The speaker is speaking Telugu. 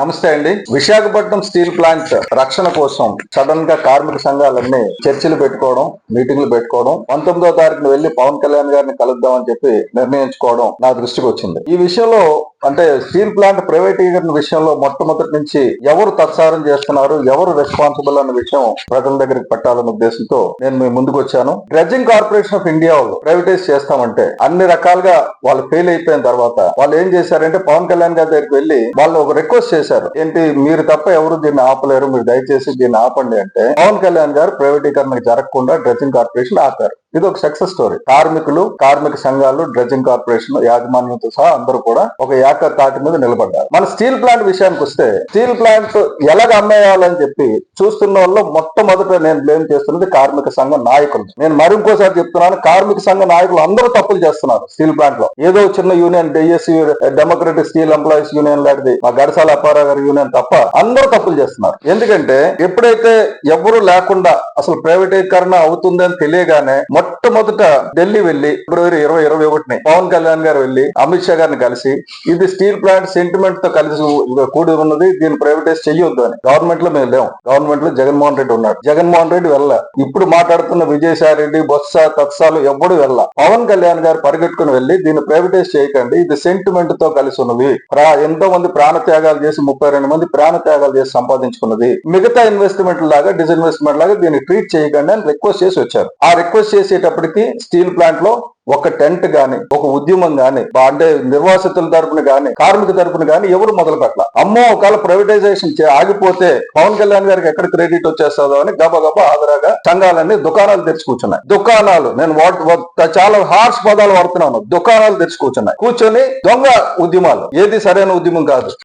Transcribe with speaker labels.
Speaker 1: నమస్తే అండి. విశాఖపట్నం స్టీల్ ప్లాంట్ రక్షణ కోసం సడన్ గా కార్మిక సంఘాలన్నీ చర్చలు పెట్టుకోవడం, మీటింగ్లు పెట్టుకోవడం, 19వ తారీఖున వెళ్లి పవన్ కళ్యాణ్ గారిని కలుద్దామని చెప్పి నిర్ణయించుకోవడం నా దృష్టికి వచ్చింది. ఈ విషయంలో అంటే స్టీల్ ప్లాంట్ ప్రైవేటీకరణ విషయంలో మొట్టమొదటి నుంచి ఎవరు తత్సారం చేస్తున్నారు, ఎవరు రెస్పాన్సిబుల్ అన్న విషయం ప్రజల దగ్గరికి పెట్టాలన్న ఉద్దేశంతో నేను మీ ముందుకు వచ్చాను. డ్రెడ్జింగ్ కార్పొరేషన్ ఆఫ్ ఇండియా వాళ్ళు ప్రైవేటైజ్ చేస్తామంటే అన్ని రకాలుగా వాళ్ళు ఫెయిల్ అయిపోయిన తర్వాత వాళ్ళు ఏం చేశారంటే పవన్ కళ్యాణ్ గారి దగ్గరికి వెళ్లి వాళ్ళు ఒక రిక్వెస్ట్ చేశారు. ఏంటి, మీరు తప్ప ఎవరు దీన్ని ఆపలేరు, మీరు దయచేసి దీన్ని ఆపండి అంటే పవన్ కళ్యాణ్ గారు ప్రైవేటీకరణ జరగకుండా డ్రెడ్జింగ్ కార్పొరేషన్ ఆపారు. ఇది ఒక సక్సెస్ స్టోరీ. కార్మికులు, కార్మిక సంఘాలు, డ్రెడ్జింగ్ కార్పొరేషన్ యాజమాన్యంతో సహా అందరూ కూడా ఒక ఏక తాటి మీద నిలబడ్డారు. మన స్టీల్ ప్లాంట్ విషయానికి వస్తే స్టీల్ ప్లాంట్ ఎలాగ అమ్మేయాలని చెప్పి చూస్తున్న వాళ్ళు మొట్టమొదట నేను బ్లేమ్ చేస్తున్నది కార్మిక సంఘ నాయకులు. నేను మరింకోసారి చెప్తున్నాను, కార్మిక సంఘ నాయకులు అందరూ తప్పులు చేస్తున్నారు. స్టీల్ ప్లాంట్ లో ఏదో చిన్న union DSC democratic steel employees union లాంటిది, మా గడసాల అప్పారావు గారి యూనియన్ తప్ప అందరూ తప్పులు చేస్తున్నారు. ఎందుకంటే ఎప్పుడైతే ఎవరు లేకుండా అసలు ప్రైవేటీకరణ అవుతుందని తెలియగానే మొట్టమొదట ఢిల్లీ వెళ్లి ఫిబ్రవరి 2021 పవన్ కళ్యాణ్ గారు వెళ్లి అమిత్ షా గారిని కలిసి ఇది స్టీల్ ప్లాంట్ సెంటిమెంట్ తో కలిసి కూడి ఉన్నది, దీన్ని ప్రైవేటైజ్ చెయ్యొద్దు అని. గవర్నమెంట్ లో మేము లేవు, గవర్నమెంట్ లో జగన్మోహన్ రెడ్డి ఉన్నాడు. జగన్మోహన్ రెడ్డి వెళ్ళ, ఇప్పుడు మాట్లాడుతున్న విజయసాయి రెడ్డి, బొత్స, తత్సాలు ఎవ్వడు వెళ్ళ. పవన్ కళ్యాణ్ గారు పరిగెట్టుకుని వెళ్లి దీన్ని ప్రైవేటైజ్ చేయకండి, ఇది సెంటిమెంట్ తో కలిసి ఉన్నది, ఎంతో మంది ప్రాణ త్యాగాలు చేసి 32 మంది ప్రాణ త్యాగాలు చేసి సంపాదించుకున్నది, మిగతా ఇన్వెస్ట్మెంట్ లాగా డిస్ఇన్వెస్ట్మెంట్ లాగా దీన్ని ట్రీట్ చేయకండి అని రిక్వెస్ట్ చేసి వచ్చారు. ఆ రిక్వెస్ట్ చేసేటప్పటికి స్టీల్ ప్లాంట్ లో ఒక టెంట్ గాని, ఒక ఉద్యమం గాని, అంటే నిర్వాసితుల తరపున గాని, కార్మిక తరపున గాని ఎవరు మొదలు పెట్టాల. అమ్మో ఒకవేళ ప్రైవేటైజేషన్ ఆగిపోతే పవన్ కళ్యాణ్ గారికి ఎక్కడ క్రెడిట్ వచ్చేస్తుందో అని గబగబా ఆదరాగా సంఘాలన్నీ దుకాణాలు తెరిచి కూర్చున్నాయి. దుకాణాలు, నేను చాలా హార్ష్ పదాలు వాడుతున్నాను, దుకాణాలు తెరిచి కూర్చున్నాయి. కూర్చొని దొంగ ఉద్యమాలు, ఏది సరైన ఉద్యమం కాదు.